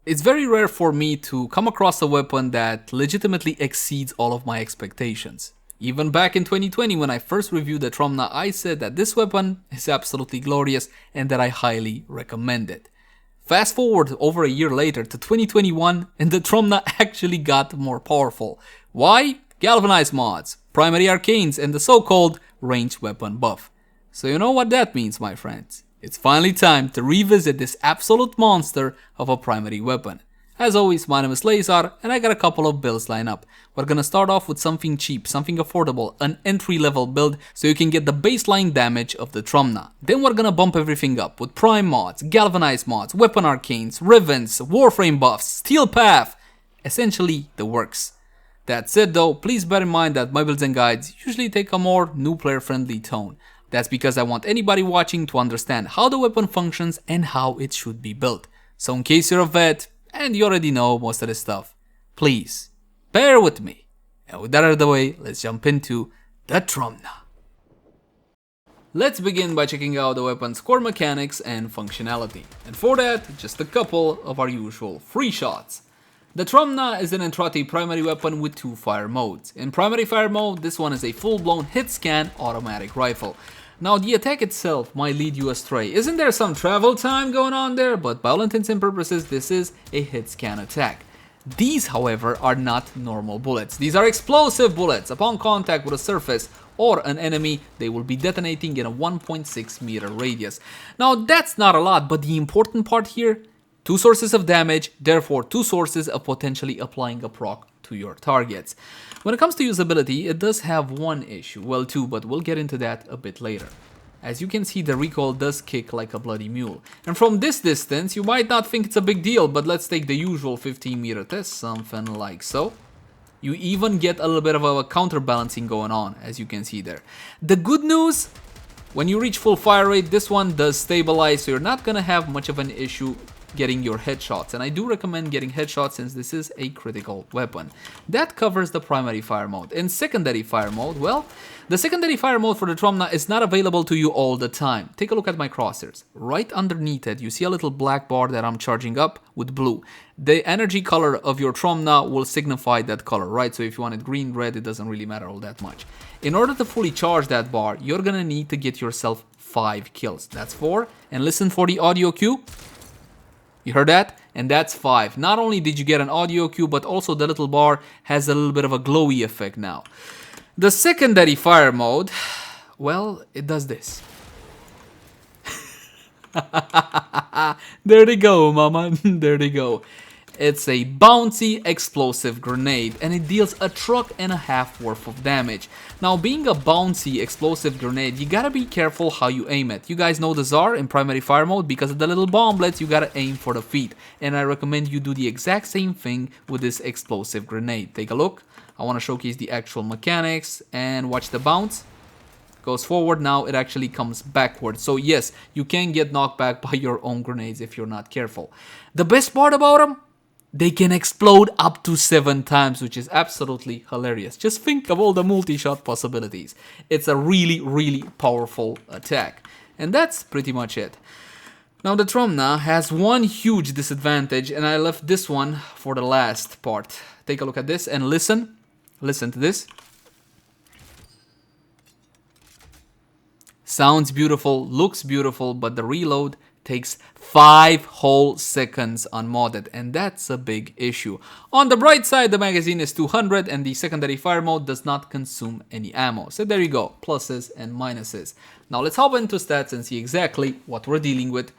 It's very rare for me to come across a weapon that legitimately exceeds all of my expectations. Even back in 2020 when I first reviewed the Trumna, I said that this weapon is absolutely glorious and that I highly recommend it. Fast forward over a year later to 2021 and the Trumna actually got more powerful. Why? Galvanized mods, primary arcanes, and the so-called ranged weapon buff. So you know what that means, my friends. It's finally time to revisit this absolute monster of a primary weapon. As always, my name is Leyzar and I got a couple of builds lined up. We're gonna start off with something cheap, something affordable, an entry level build so you can get the baseline damage of the Trumna. Then we're gonna bump everything up with prime mods, galvanized mods, weapon arcanes, ribbons, warframe buffs, steel path, essentially the works. That said though, please bear in mind that my builds and guides usually take a more new player friendly tone. That's because I want anybody watching to understand how the weapon functions and how it should be built. So in case you're a vet and you already know most of this stuff, please bear with me. And with that out of the way, let's jump into the Trumna. Let's begin by checking out the weapon's core mechanics and functionality. And for that, just a couple of our usual free shots. The Trumna is an Entrati primary weapon with two fire modes. In primary fire mode, this one is a full-blown hit-scan automatic rifle. Now the attack itself might lead you astray. Isn't there some travel time going on there? But by all intents and purposes, this is a hit-scan attack. These, however, are not normal bullets. These are explosive bullets. Upon contact with a surface or an enemy, they will be detonating in a 1.6 meter radius. Now that's not a lot, but the important part here, two sources of damage, therefore two sources of potentially applying a proc to your targets. When it comes to usability, it does have one issue, well two, but we'll get into that a bit later. As you can see, the recoil does kick like a bloody mule. And from this distance, you might not think it's a big deal, but let's take the usual 15 meter test, something like so. You even get a little bit of a counterbalancing going on, as you can see there. The good news, when you reach full fire rate, this one does stabilize, so you're not gonna have much of an issue getting your headshots, and I do recommend getting headshots since this is a critical weapon. That covers the primary fire mode. In secondary fire mode, well, the secondary fire mode for the Trumna is not available to you all the time. Take a look at my crosshairs. Right underneath it, you see a little black bar that I'm charging up with blue. The energy color of your Trumna will signify that color, right? So if you want it green, red, it doesn't really matter all that much. In order to fully charge that bar, you're gonna need to get yourself 5 kills. That's 4, and listen for the audio cue. You heard that? And that's 5. Not only did you get an audio cue, but also the little bar has a little bit of a glowy effect now. The secondary fire mode, well, it does this. There they go, mama. There they go. It's a bouncy explosive grenade and it deals a truck and a half worth of damage. Now being a bouncy explosive grenade, you gotta be careful how you aim it. You guys know the Tsar in primary fire mode, because of the little bomblets you gotta aim for the feet. And I recommend you do the exact same thing with this explosive grenade. Take a look. I want to showcase the actual mechanics and watch the bounce. Goes forward, now it actually comes backwards. So yes, you can get knocked back by your own grenades if you're not careful. The best part about them? They can explode up to 7 times, which is absolutely hilarious. Just think of all the multi-shot possibilities. It's a really, really powerful attack. And that's pretty much it. Now the Trumna has one huge disadvantage, and I left this one for the last part. Take a look at this and listen. Listen to this. Sounds beautiful, looks beautiful, but the reload takes 5 whole seconds unmodded, and that's a big issue. On the bright side, the magazine is 200 and the secondary fire mode does not consume any ammo. So there you go, pluses and minuses. Now let's hop into stats and see exactly what we're dealing with.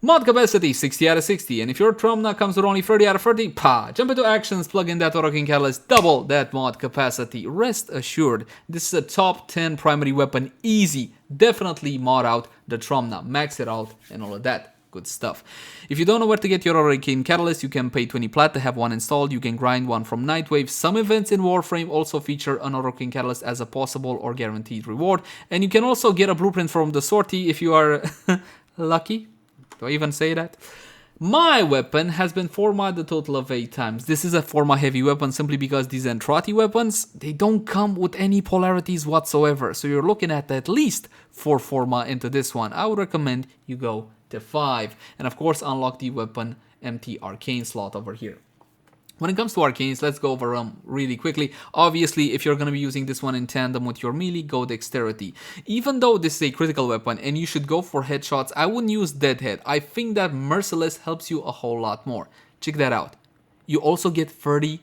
Mod capacity 60 out of 60, and if your Trumna comes with only 30 out of 30, jump into actions, plug in that auto-rocking catalyst, double that mod capacity. Rest assured, this is a top 10 primary weapon, easy. Definitely mod out the Trumna, max it out, and all of that good stuff. If you don't know where to get your auto-rocking catalyst, you can pay 20 plat to have one installed. You can grind one from Nightwave. Some events in Warframe also feature an auto-rocking catalyst as a possible or guaranteed reward, and you can also get a blueprint from the sortie if you are lucky. Do I even say that? My weapon has been formatted a total of 8 times. This is a forma heavy weapon simply because these Entrati weapons, they don't come with any polarities whatsoever. So you're looking at least 4 forma into this one. I would recommend you go to 5. And of course unlock the weapon empty arcane slot over here. When it comes to arcanes, let's go over them really quickly. Obviously, if you're going to be using this one in tandem with your melee, go dexterity. Even though this is a critical weapon and you should go for headshots, I wouldn't use deadhead. I think that merciless helps you a whole lot more. Check that out. You also get 30%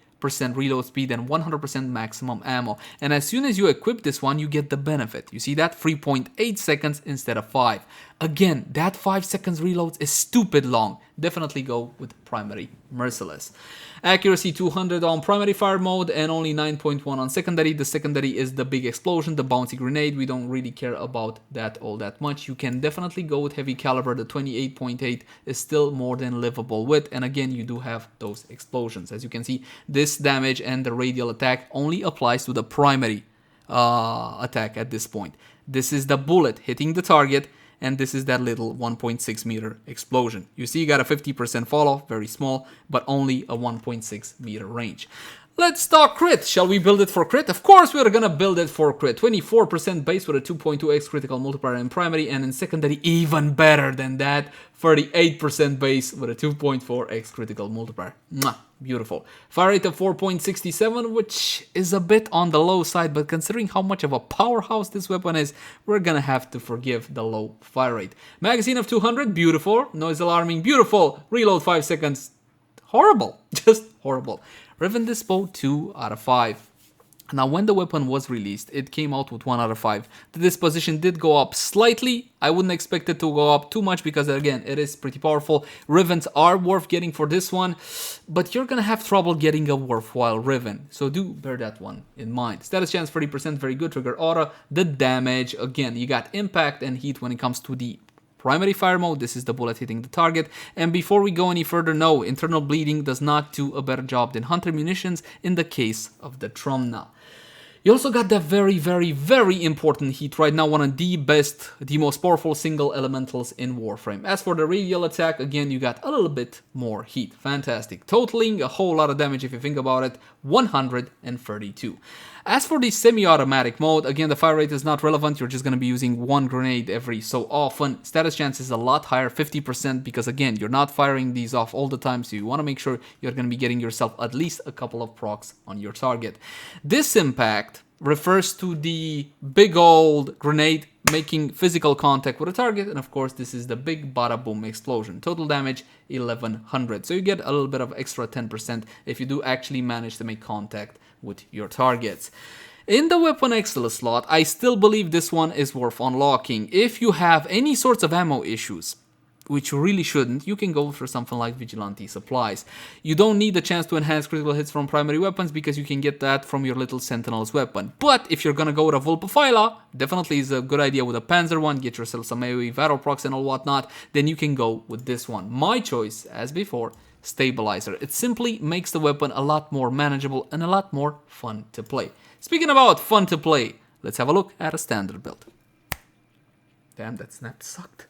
reload speed and 100% maximum ammo. And as soon as you equip this one, you get the benefit. You see that? 3.8 seconds instead of 5. Again, that 5 seconds reloads is stupid long. Definitely go with primary merciless. Accuracy 200 on primary fire mode and only 9.1 on secondary. The secondary is the big explosion, the bouncy grenade. We don't really care about that all that much. You can definitely go with heavy caliber. The 28.8 is still more than livable with. And again, you do have those explosions. As you can see, this damage and the radial attack only applies to the primary attack at this point. This is the bullet hitting the target, and this is that little 1.6 meter explosion. You see you got a 50% fall off, very small, but only a 1.6 meter range. Let's talk crit. Shall we build it for crit? Of course we're gonna build it for crit. 24% base with a 2.2x critical multiplier in primary, and in secondary even better than that. 38% base with a 2.4x critical multiplier. Mwah, beautiful. Fire rate of 4.67, which is a bit on the low side, but considering how much of a powerhouse this weapon is, we're gonna have to forgive the low fire rate. Magazine of 200, beautiful. Noise alarming, beautiful. Reload 5 seconds, horrible, just horrible. Riven Dispo 2 out of 5. Now when the weapon was released, it came out with 1 out of 5. The disposition did go up slightly. I wouldn't expect it to go up too much because again, it is pretty powerful. Rivens are worth getting for this one, but you're gonna have trouble getting a worthwhile Riven. So do bear that one in mind. Status chance 30%, very good. Trigger aura. The damage, again, you got impact and heat when it comes to the primary fire mode. This is the bullet hitting the target. And before we go any further, no, internal bleeding does not do a better job than Hunter munitions in the case of the Trumna. You also got that very, very, very important heat right now, one of the best, the most powerful single elementals in Warframe. As for the radial attack, again, you got a little bit more heat. Fantastic. Totaling a whole lot of damage if you think about it, 132. As for the semi-automatic mode, again, the fire rate is not relevant. You're just going to be using one grenade every so often. Status chance is a lot higher, 50%, because again, you're not firing these off all the time, so you want to make sure you're going to be getting yourself at least a couple of procs on your target. This impact refers to the big old grenade making physical contact with a target, and of course this is the big bada boom explosion. Total damage 1100, so you get a little bit of extra 10% if you do actually manage to make contact with your targets. In the weapon excellence slot, I still believe this one is worth unlocking. If you have any sorts of ammo issues, which you really shouldn't, you can go for something like Vigilante Supplies. You don't need the chance to enhance critical hits from primary weapons because you can get that from your little Sentinel's weapon. But if you're gonna go with a Vulpaphyla, definitely is a good idea with a Panzer one, get yourself some AoE Battle Procs and all whatnot, then you can go with this one. My choice, as before, Stabilizer. It simply makes the weapon a lot more manageable and a lot more fun to play. Speaking about fun to play, let's have a look at a standard build. Damn, that snap sucked.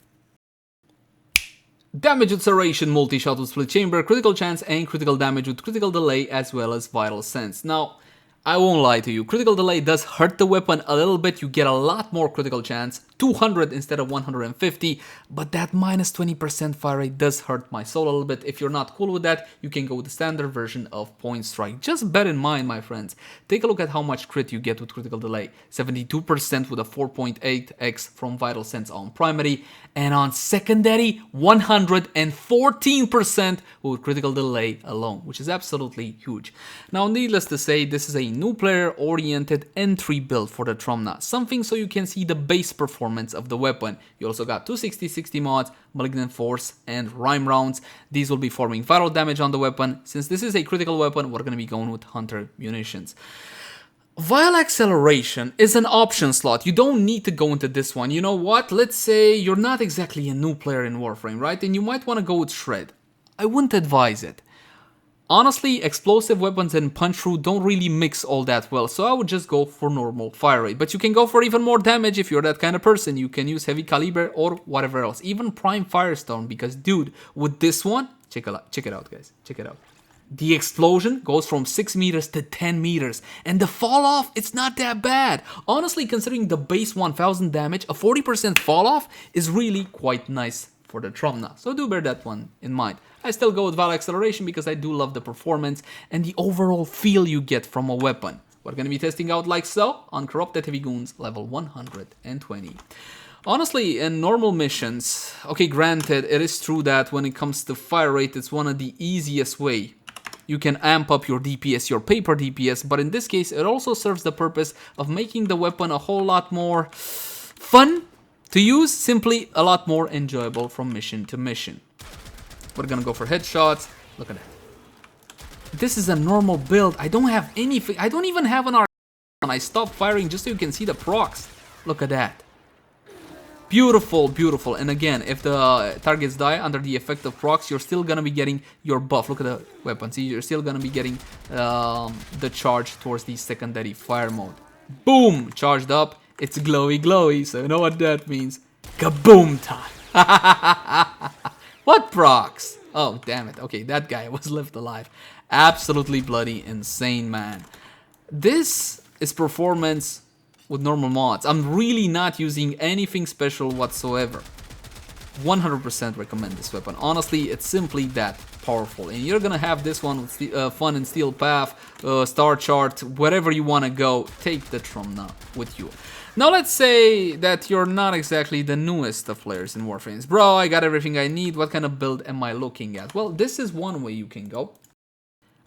Damage acceleration, multi-shot with split chamber, critical chance and critical damage with critical delay as well as vital sense. Now, I won't lie to you, critical delay does hurt the weapon a little bit. You get a lot more critical chance, 200 instead of 150, but that minus 20% fire rate does hurt my soul a little bit. If you're not cool with that, you can go with the standard version of Point Strike. Just bear in mind, my friends, take a look at how much crit you get with critical delay. 72% with a 4.8x from vital sense on primary, and on secondary, 114% with critical delay alone, which is absolutely huge. Now, needless to say, this is a new player-oriented entry build for the Trumna, something so you can see the base performance of the weapon. You also got 260-60 mods, Malignant Force, and Rhyme rounds. These will be forming viral damage on the weapon. Since this is a critical weapon, we're going to be going with Hunter munitions. Vial acceleration is an option slot. You don't need to go into this one. You know what? Let's say you're not exactly a new player in Warframe, right? And you might want to go with Shred. I wouldn't advise it. Honestly, explosive weapons and punch through don't really mix all that well, so I would just go for normal fire rate. But you can go for even more damage if you're that kind of person. You can use heavy caliber or whatever else. Even prime firestorm, because dude, with this one, check it out guys, check it out. The explosion goes from 6 meters to 10 meters, and the fall off, it's not that bad. Honestly, considering the base 1000 damage, a 40% fall off is really quite nice for the Trumna, so do bear that one in mind. I still go with Vital Acceleration because I do love the performance and the overall feel you get from a weapon. We're going to be testing out like so on Corrupted Heavy Goons level 120. Honestly, in normal missions, okay, granted, it is true that when it comes to fire rate, it's one of the easiest way you can amp up your DPS, your paper DPS, but in this case, it also serves the purpose of making the weapon a whole lot more fun to use, simply a lot more enjoyable from mission to mission. We're gonna go for headshots. Look at that. This is a normal build. I don't have anything. I don't even have an arc. I stopped firing just so you can see the procs. Look at that. Beautiful, beautiful. And again, if the targets die under the effect of procs, you're still gonna be getting your buff. Look at the weapon. See, you're still gonna be getting the charge towards the secondary fire mode. Boom! Charged up. It's glowy, glowy. So you know what that means. Kaboom time. What procs? Oh, damn it. Okay, that guy was left alive. Absolutely bloody insane, man. This is performance with normal mods. I'm really not using anything special whatsoever. 100% recommend this weapon. Honestly, it's simply that powerful. And you're gonna have this one with fun and Steel Path, Star Chart, wherever you wanna go, take the Trumna with you. Now let's say that you're not exactly the newest of players in Warframes. Bro, I got everything I need. What kind of build am I looking at? Well, this is one way you can go.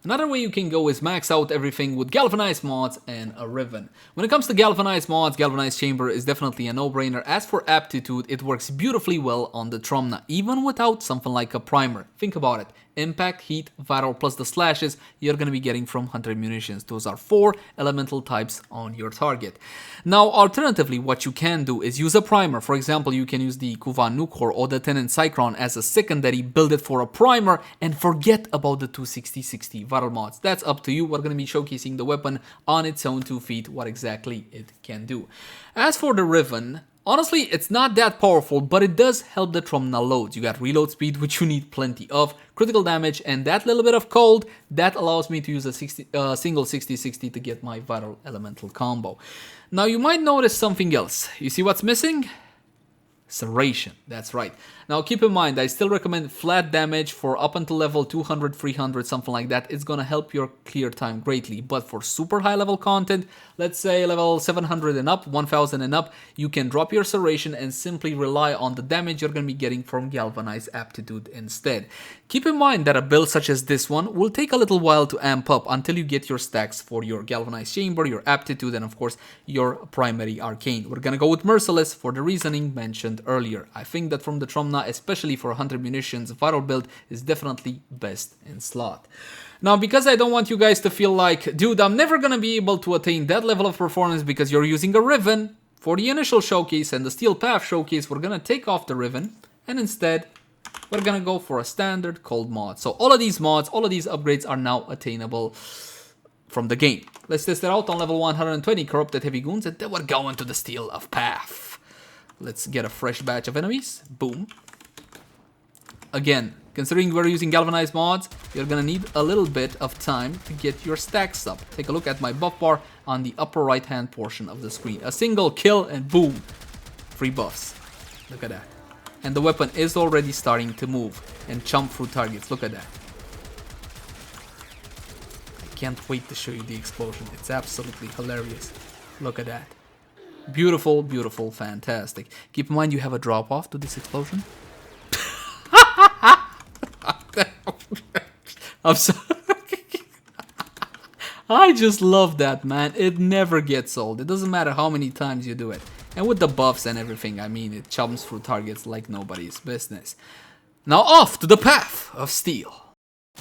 Another way you can go is max out everything with Galvanized mods and a Riven. When it comes to Galvanized mods, Galvanized Chamber is definitely a no-brainer. As for aptitude, it works beautifully well on the Trumna, even without something like a primer. Think about it. Impact, heat, vital, plus the slashes you're going to be getting from Hunter Munitions. Those are 4 elemental types on your target. Now, alternatively, what you can do is use a primer. For example, you can use the Kuvan Nukor or the Tenant Cyclone as a secondary, build it for a primer, and forget about the 260-60 vital mods. That's up to you. We're going to be showcasing the weapon on its own 2 feet, what exactly it can do. As for the Riven, honestly, it's not that powerful, but it does help the Trumna loads. You got reload speed, which you need plenty of, critical damage, and that little bit of cold, that allows me to use a single 60-60 to get my vital elemental combo. Now, you might notice something else. You see what's missing? Serration, that's right. Now keep in mind, I still recommend flat damage for up until level 200, 300, something like that. It's gonna help your clear time greatly. But for super high level content, let's say level 700 and up, 1000 and up, you can drop your Serration and simply rely on the damage you're gonna be getting from Galvanized Aptitude instead. Keep in mind that a build such as this one will take a little while to amp up until you get your stacks for your Galvanized Chamber, your Aptitude, and of course your primary Arcane. We're gonna go with Merciless for the reasoning mentioned earlier. I think that from the Trumna, especially for 100 munitions, vital build is definitely best in slot. Now, because I don't want you guys to feel like, dude, I'm never gonna be able to attain that level of performance because you're using a Riven, for the initial showcase and the Steel Path showcase, we're gonna take off the Riven and instead we're gonna go for a standard cold mod. So all of these mods, all of these upgrades are now attainable from the game. Let's test it out on level 120 Corrupted Heavy Goons, and then we're going to the Steel of Path. Let's get a fresh batch of enemies. Boom. Again, considering we're using Galvanized mods, you're gonna need a little bit of time to get your stacks up. Take a look at my buff bar on the upper right hand portion of the screen. A single kill and boom, 3 buffs. Look at that. And the weapon is already starting to move and jump through targets. Look at that. I can't wait to show you the explosion. It's absolutely hilarious. Look at that. Beautiful, beautiful, fantastic. Keep in mind you have a drop off to this explosion. I'm sorry. I just love that, man. It never gets old. It doesn't matter how many times you do it. And with the buffs and everything, I mean, it jumps through targets like nobody's business. Now off to the Path of Steel.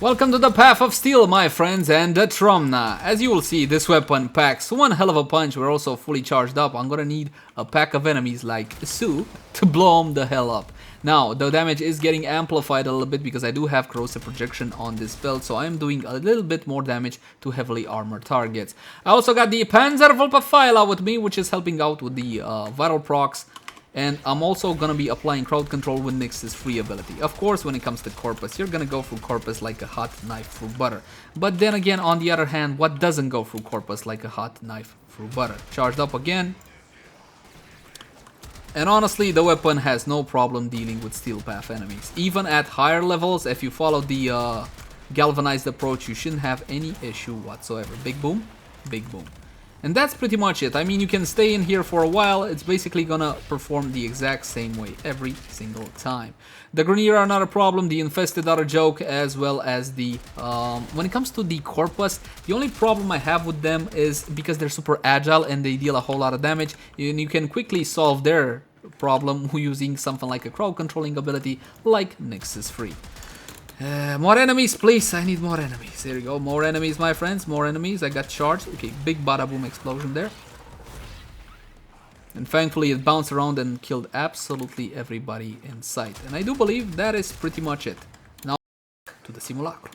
Welcome to the Path of Steel, my friends, and the Trumna. As you will see, this weapon packs one hell of a punch. We're also fully charged up. I'm gonna need a pack of enemies like Sue to blow them the hell up. Now, the damage is getting amplified a little bit because I do have corrosive projection on this build, so I am doing a little bit more damage to heavily armored targets. I also got the Panzerwolperpfeiler with me, which is helping out with the vital procs. And I'm also gonna be applying crowd control with Nyx's free ability. Of course, when it comes to Corpus, you're gonna go through Corpus like a hot knife through butter. But then again, on the other hand, what doesn't go through Corpus like a hot knife through butter? Charged up again. And honestly, the weapon has no problem dealing with steel path enemies. Even at higher levels, if you follow the galvanized approach, you shouldn't have any issue whatsoever. Big boom, big boom. And that's pretty much it. I mean, you can stay in here for a while. It's basically gonna perform the exact same way every single time. The Grenier are not a problem. The Infested are a joke, as well as the... when it comes to the Corpus, the only problem I have with them is because they're super agile and they deal a whole lot of damage. And you can quickly solve their problem using something like a crowd controlling ability like Nix's Free. More enemies, please. I need more enemies. There you go. More enemies, my friends. More enemies. I got charged. Okay, big bada boom explosion there. And thankfully it bounced around and killed absolutely everybody in sight. And I do believe that is pretty much it. Now to the simulacrum.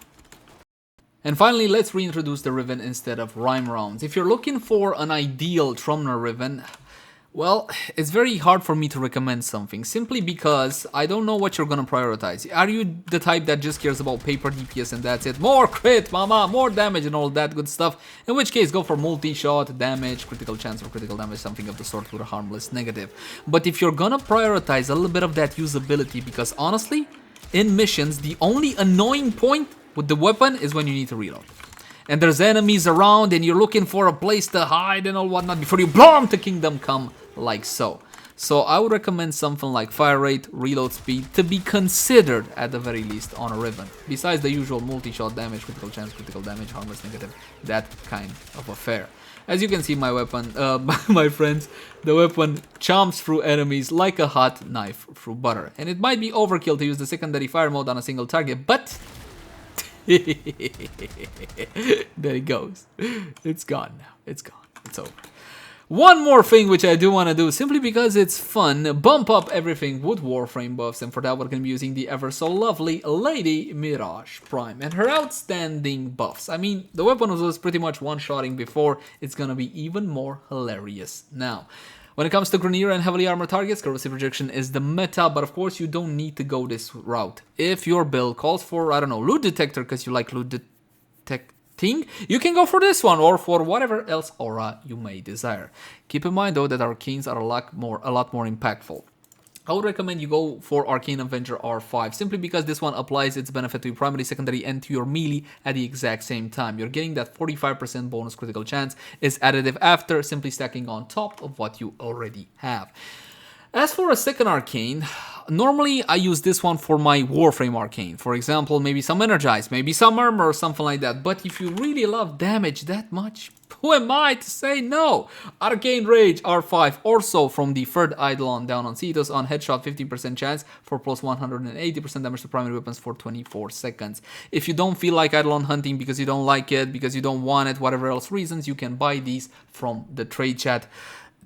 And finally, let's reintroduce the Riven instead of Rhyme rounds. If you're looking for an ideal Trumna Riven, well, it's very hard for me to recommend something, simply because I don't know what you're gonna prioritize. Are you the type that just cares about paper DPS and that's it? More crit, mama, more damage and all that good stuff. In which case, go for multi-shot, damage, critical chance or critical damage, something of the sort with a harmless negative. But if you're gonna prioritize a little bit of that usability, because honestly, in missions, the only annoying point with the weapon is when you need to reload. And there's enemies around and you're looking for a place to hide and all whatnot before you bomb to Kingdom Come, like so. So I would recommend something like fire rate, reload speed to be considered at the very least on a Riven. Besides the usual multi-shot damage, critical chance, critical damage, harmless negative, that kind of affair. As you can see, my weapon, my friends, the weapon chomps through enemies like a hot knife through butter. And it might be overkill to use the secondary fire mode on a single target, but... there it goes. It's gone now. It's gone. It's over. One more thing which I do want to do, simply because it's fun, bump up everything with Warframe buffs, and for that we're going to be using the ever so lovely Lady Mirage Prime and her outstanding buffs. I mean, the weapon was pretty much one-shotting before, it's going to be even more hilarious now. When it comes to Grenier and heavily armored targets, corrosive rejection is the meta, but of course you don't need to go this route. If your build calls for, I don't know, loot detector because you like loot detecting, you can go for this one or for whatever else aura you may desire. Keep in mind though that Acanes are a lot more impactful. I would recommend you go for Arcane Avenger R5, simply because this one applies its benefit to your primary, secondary, and to your melee at the exact same time. You're getting that 45% bonus critical chance is additive after simply stacking on top of what you already have. As for a second Arcane, normally I use this one for my Warframe Arcane. For example, maybe some Energize, maybe some Armor or something like that. But if you really love damage that much, who am I to say no? Arcane Rage R5, also from the third Eidolon down on Cetus on headshot, 15% chance for plus 180% damage to primary weapons for 24 seconds. If you don't feel like Eidolon hunting because you don't like it, because you don't want it, whatever else reasons, you can buy these from the trade chat.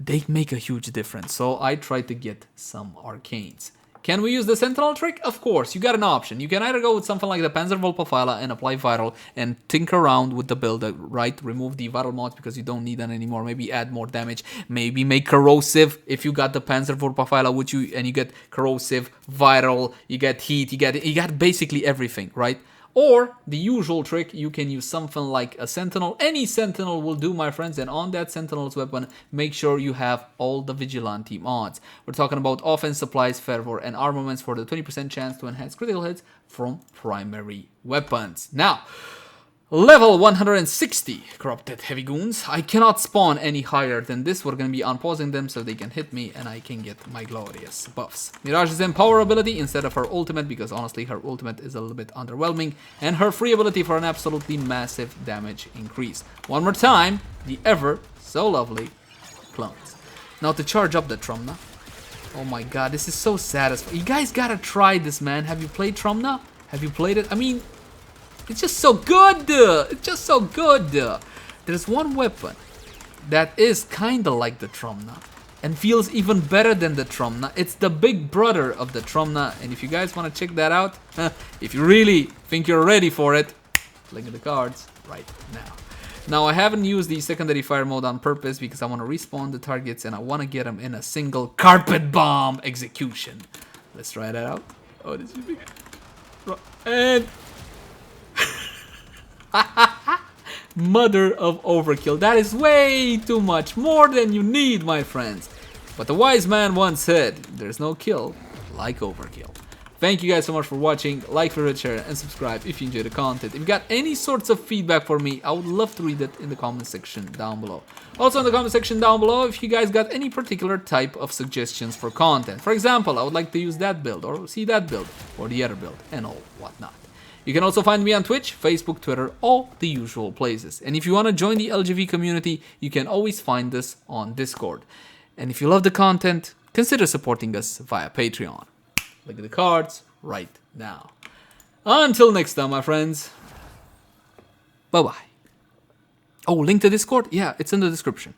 They make a huge difference, so I try to get some Arcanes. Can we use the Sentinel trick? Of course, you got an option. You can either go with something like the Panzervolt Pfeile and apply Viral and tinker around with the build, right? Remove the Viral mods because you don't need that anymore. Maybe add more damage. Maybe make Corrosive if you got the Panzervolt Pfeile with you and you get Corrosive, Viral, you get Heat, you got basically everything, right? Or the usual trick, you can use something like a Sentinel. Any Sentinel will do, my friends, and on that Sentinel's weapon, make sure you have all the Vigilante mods. We're talking about offense, supplies, fervor, and armaments for the 20% chance to enhance critical hits from primary weapons. Now, level 160 Corrupted Heavy Goons. I cannot spawn any higher than this. We're going to be unpausing them so they can hit me and I can get my glorious buffs. Mirage's Empower ability instead of her ultimate, because honestly her ultimate is a little bit underwhelming, and her free ability for an absolutely massive damage increase. One more time, the ever so lovely clones. Now to charge up the Trumna. Oh my god, this is so satisfying. You guys gotta try this, man. Have you played Trumna? Have you played it? I mean, it's just so good! It's just so good! There's one weapon that is kinda like the Trumna and feels even better than the Trumna. It's the big brother of the Trumna, and if you guys want to check that out, if you really think you're ready for it, link in the cards right now. Now, I haven't used the secondary fire mode on purpose because I want to respawn the targets and I want to get them in a single carpet bomb execution. Let's try that out. Oh, this is big. And... Mother of overkill. That is way too much. More than you need, my friends. But the wise man once said, there's no kill like overkill. Thank you guys so much for watching. Like, favorite, share, and subscribe if you enjoy the content. If you got any sorts of feedback for me, I would love to read it in the comment section down below. Also in the comment section down below, if you guys got any particular type of suggestions for content. For example, I would like to use that build, or see that build, or the other build, and all whatnot. You can also find me on Twitch, Facebook, Twitter, all the usual places. And if you want to join the LGV community, you can always find us on Discord. And if you love the content, consider supporting us via Patreon. Look at the cards right now. Until next time, my friends. Bye-bye. Oh, link to Discord? Yeah, it's in the description.